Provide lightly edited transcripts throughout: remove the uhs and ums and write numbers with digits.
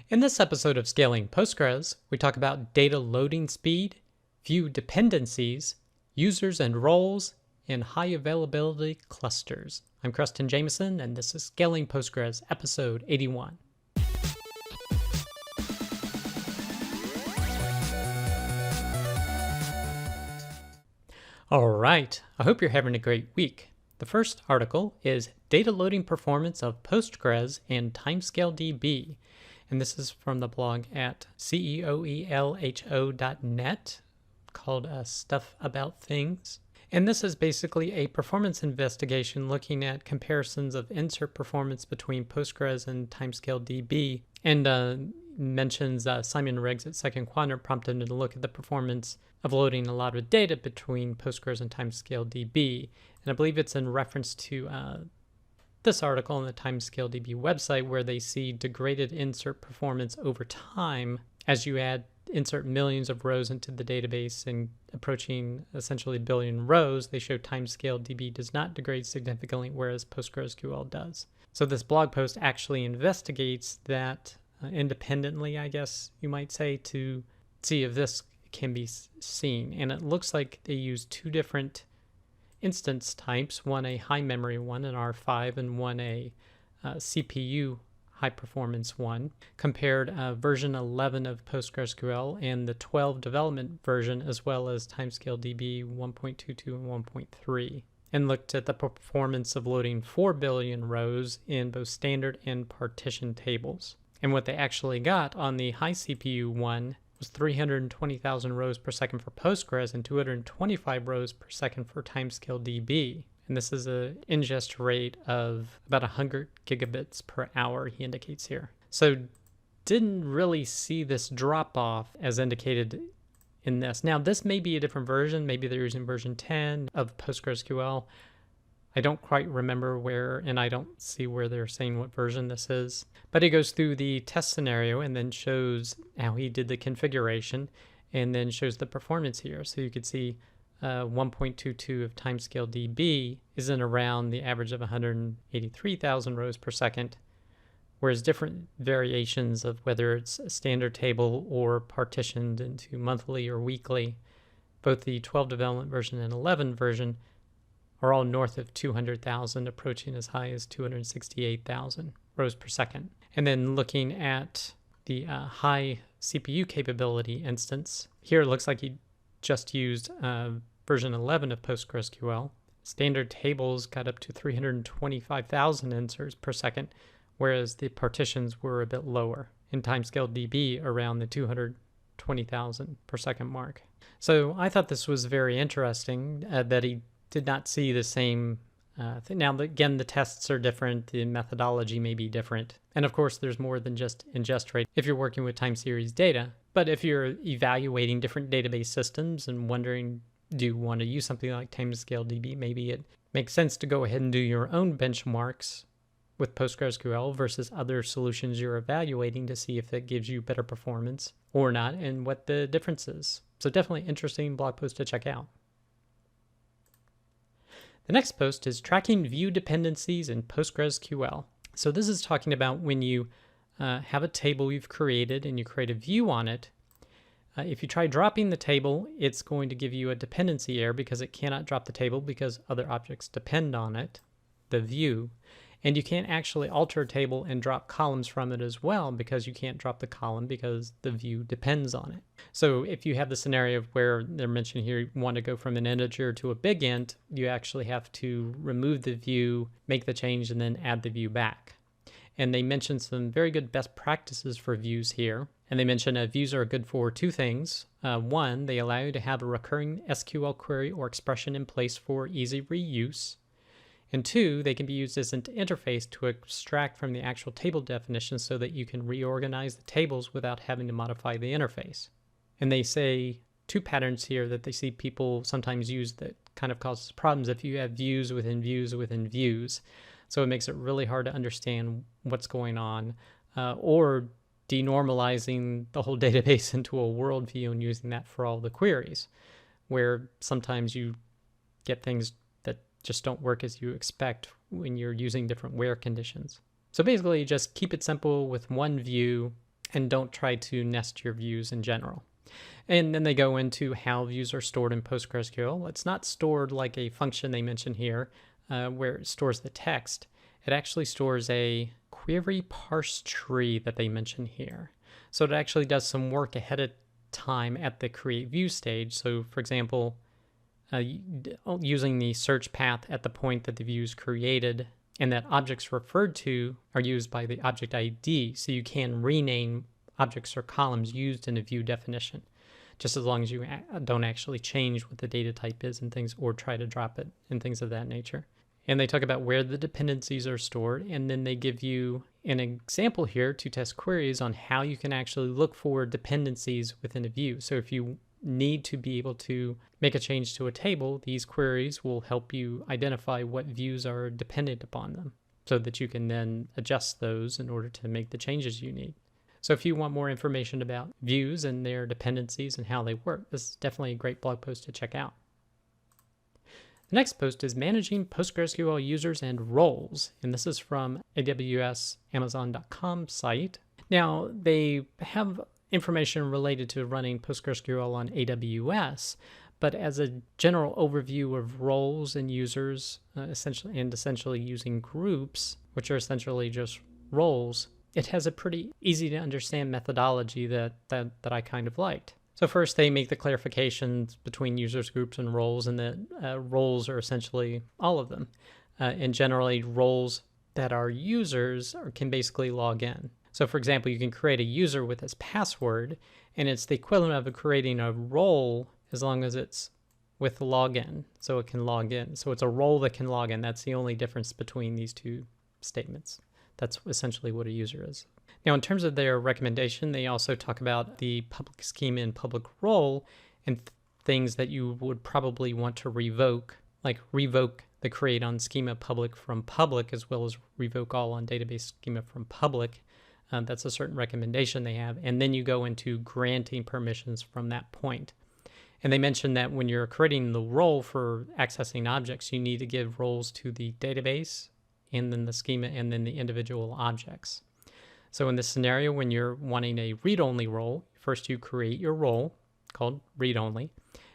In this episode of Scaling Postgres, we talk about data loading speed, view dependencies, users and roles, and high availability clusters. I'm Preston Jameson, and this is Scaling Postgres, episode 81. All right, I hope you're having a great week. The first article is Data Loading Performance of Postgres and TimescaleDB. And this is from the blog at ceoelho.net called Stuff About Things. And this is basically a performance investigation looking at comparisons of insert performance between Postgres and TimescaleDB, and mentions Simon Riggs at Second Quadrant prompted him to look at the performance of loading a lot of data between Postgres and TimescaleDB. And I believe it's in reference to this article on the TimescaleDB website, where they see degraded insert performance over time as you insert millions of rows into the database, and approaching essentially a billion rows, they show TimescaleDB does not degrade significantly, whereas PostgreSQL does. So this blog post actually investigates that independently, I guess you might say, to see if this can be seen. And it looks like they use two different instance types, one a high memory one, an R5, and one a CPU high performance one, compared version 11 of PostgreSQL and the 12 development version, as well as TimescaleDB 1.22 and 1.3, and looked at the performance of loading 4 billion rows in both standard and partition tables. And what they actually got on the high CPU one was 320,000 rows per second for Postgres and 225 rows per second for TimescaleDB. And this is an ingest rate of about 100 gigabits per hour, he indicates here. So didn't really see this drop off as indicated in this. Now, this may be a different version. Maybe they're using version 10 of PostgreSQL. I don't quite remember where, and I don't see where they're saying what version this is. But it goes through the test scenario and then shows how he did the configuration, and then shows the performance here. So you could see 1.22 of TimescaleDB is in around the average of 183,000 rows per second, whereas different variations of whether it's a standard table or partitioned into monthly or weekly, both the 12 development version and 11 version are all north of 200,000, approaching as high as 268,000 rows per second. And then looking at the high CPU capability instance, here it looks like he just used version 11 of PostgreSQL. Standard tables got up to 325,000 inserts per second, whereas the partitions were a bit lower. In TimescaleDB, around the 220,000 per second mark. So I thought this was very interesting that he did not see the same thing. Now, again, the tests are different, the methodology may be different, and of course there's more than just ingest rate if you're working with time series data. But if you're evaluating different database systems and wondering, do you want to use something like TimescaleDB, maybe it makes sense to go ahead and do your own benchmarks with PostgreSQL versus other solutions you're evaluating to see if it gives you better performance or not, and what the difference is. So definitely interesting blog post to check out. The next post is Tracking View Dependencies in PostgreSQL. So this is talking about when you have a table you've created and you create a view on it. If you try dropping the table, it's going to give you a dependency error because it cannot drop the table because other objects depend on it, the view. And you can't actually alter a table and drop columns from it as well, because you can't drop the column because the view depends on it. So if you have the scenario where they're mentioning here, you want to go from an integer to a big int, you actually have to remove the view, make the change, and then add the view back. And they mention some very good best practices for views here. And they mention views are good for two things. One, they allow you to have a recurring SQL query or expression in place for easy reuse. And two, they can be used as an interface to extract from the actual table definition so that you can reorganize the tables without having to modify the interface. And they say two patterns here that they see people sometimes use that kind of causes problems if you have views within views within views. So it makes it really hard to understand what's going on, or denormalizing the whole database into a worldview and using that for all the queries, where sometimes you get things that just don't work as you expect when you're using different where conditions. So basically just keep it simple with one view, and don't try to nest your views in general. And then they go into how views are stored in PostgreSQL. It's not stored like a function they mention here, where it stores the text. It actually stores a query parse tree that they mention here. So it actually does some work ahead of time at the create view stage. So for example, using the search path at the point that the view is created and that objects referred to are used by the object ID, so you can rename objects or columns used in a view definition, just as long as you don't actually change what the data type is and things, or try to drop it and things of that nature. And they talk about where the dependencies are stored, and then they give you an example here to test queries on how you can actually look for dependencies within a view. So if you need to be able to make a change to a table, these queries will help you identify what views are dependent upon them so that you can then adjust those in order to make the changes you need. So if you want more information about views and their dependencies and how they work, this is definitely a great blog post to check out. The next post is Managing PostgreSQL Users and Roles, and this is from AWS Amazon.com site. Now, they have information related to running PostgreSQL on AWS, but as a general overview of roles and users, essentially using groups, which are essentially just roles, it has a pretty easy to understand methodology that I kind of liked. So first, they make the clarifications between users, groups, and roles, and that roles are essentially all of them. And generally, roles that are users can basically log in. So for example, you can create a user with this password, and it's the equivalent of creating a role as long as it's with login, so it can log in. So it's a role that can log in. That's the only difference between these two statements. That's essentially what a user is. Now, in terms of their recommendation, they also talk about the public schema and public role and things that you would probably want to revoke, like revoke the create on schema public from public, as well as revoke all on database schema from public. That's a certain recommendation they have. And then you go into granting permissions from that point. And they mentioned that when you're creating the role for accessing objects, you need to give roles to the database and then the schema and then the individual objects. So in this scenario, when you're wanting a read-only role, first you create your role called read-only.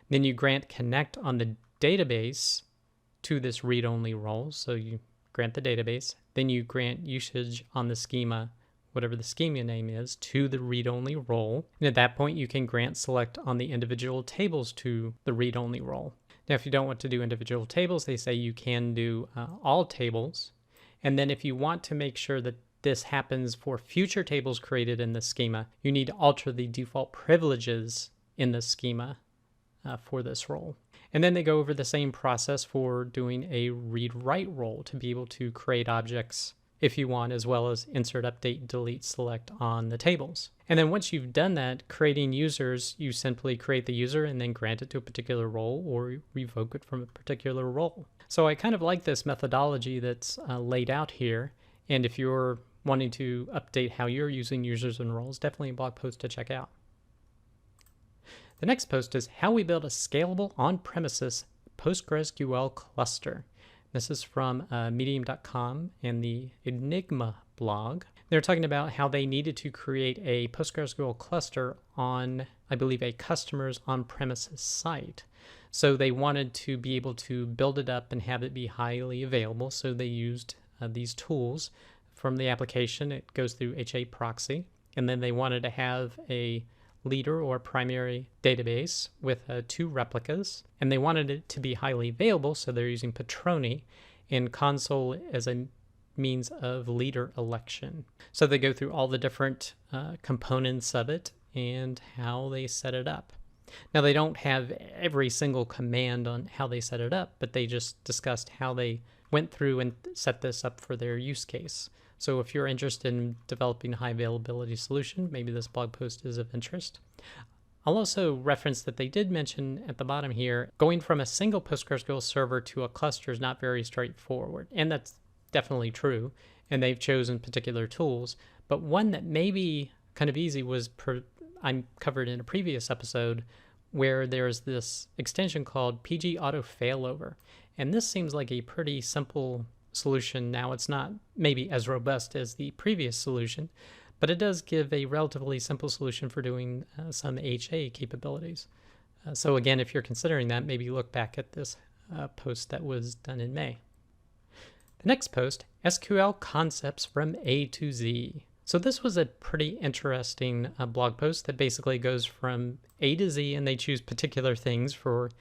Then you grant connect on the database to this read-only role. So you grant the database. Then you grant usage on the schema, whatever the schema name is, to the read-only role. And at that point, you can grant select on the individual tables to the read-only role. Now, if you don't want to do individual tables, they say you can do all tables. And then if you want to make sure that this happens for future tables created in the schema, you need to alter the default privileges in the schema for this role. And then they go over the same process for doing a read-write role to be able to create objects if you want, as well as insert, update, delete, select on the tables. And then once you've done that, creating users, you simply create the user and then grant it to a particular role or revoke it from a particular role. So I kind of like this methodology that's laid out here. And if you're wanting to update how you're using users and roles, definitely a blog post to check out. The next post is how we build a scalable on-premises PostgreSQL cluster. This is from medium.com and the Enigma blog. They're talking about how they needed to create a PostgreSQL cluster on, I believe, a customer's on-premises site. So they wanted to be able to build it up and have it be highly available. So they used these tools from the application. It goes through HA proxy. And then they wanted to have a leader or primary database with 2 replicas. And they wanted it to be highly available. So they're using Patroni and console as a means of leader election. So they go through all the different components of it and how they set it up. Now, they don't have every single command on how they set it up, but they just discussed how they went through and set this up for their use case. So if you're interested in developing a high availability solution, maybe this blog post is of interest. I'll also reference that they did mention at the bottom here, going from a single PostgreSQL server to a cluster is not very straightforward. And that's definitely true. And they've chosen particular tools. But one that may be kind of easy was I covered in a previous episode, where there's this extension called PG Auto Failover. And this seems like a pretty simple solution. Now, it's not maybe as robust as the previous solution, but it does give a relatively simple solution for doing some HA capabilities. So again, if you're considering that, maybe look back at this post that was done in May. The next post, SQL Concepts from A to Z. So this was a pretty interesting blog post that basically goes from A to Z, and they choose particular things for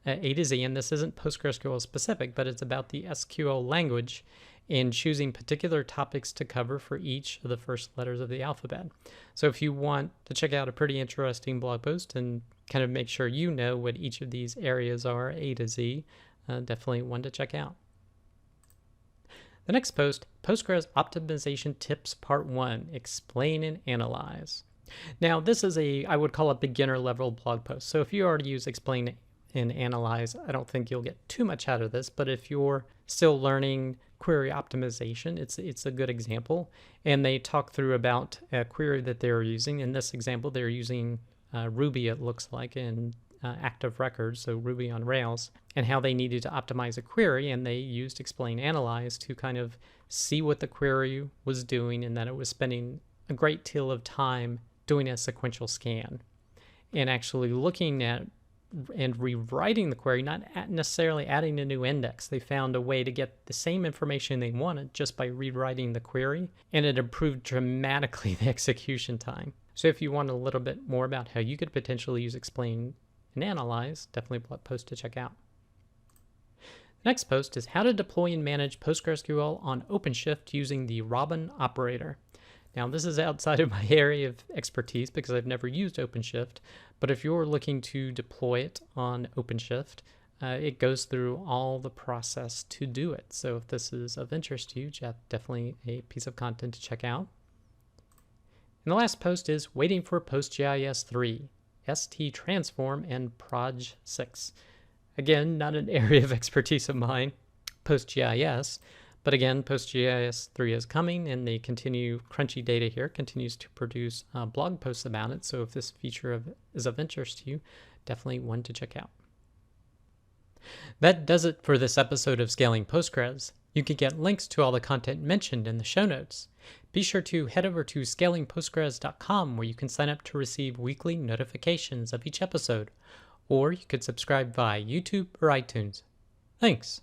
A to Z, and this isn't PostgreSQL specific, but it's about the SQL language and choosing particular topics to cover for each of the first letters of the alphabet. So if you want to check out a pretty interesting blog post and kind of make sure you know what each of these areas are, A to Z, definitely one to check out. The next post, Postgres Optimization Tips Part 1, Explain and Analyze. Now this is I would call a beginner level blog post. So if you already use Explain and Analyze, I don't think you'll get too much out of this, but if you're still learning query optimization, it's a good example. And they talk through about a query that they're using. In this example, they're using Ruby, it looks like, in active records, so Ruby on Rails, and how they needed to optimize a query, and they used Explain Analyze to kind of see what the query was doing, and that it was spending a great deal of time doing a sequential scan and actually looking at and rewriting the query, not necessarily adding a new index. They found a way to get the same information they wanted just by rewriting the query, and it improved dramatically the execution time. So if you want a little bit more about how you could potentially use Explain and Analyze, definitely a blog post to check out. The next post is how to deploy and manage PostgreSQL on OpenShift using the Robin operator. Now this is outside of my area of expertise because I've never used OpenShift, but if you're looking to deploy it on OpenShift, it goes through all the process to do it. So if this is of interest to you, definitely a piece of content to check out. And the last post is Waiting for PostGIS 3, ST Transform and Proj 6. Again, not an area of expertise of mine, PostGIS, but again, PostGIS 3 is coming, and they continue, Crunchy Data here continues to produce blog posts about it. So if this feature is of interest to you, definitely one to check out. That does it for this episode of Scaling Postgres. You can get links to all the content mentioned in the show notes. Be sure to head over to scalingpostgres.com where you can sign up to receive weekly notifications of each episode, or you could subscribe via YouTube or iTunes. Thanks.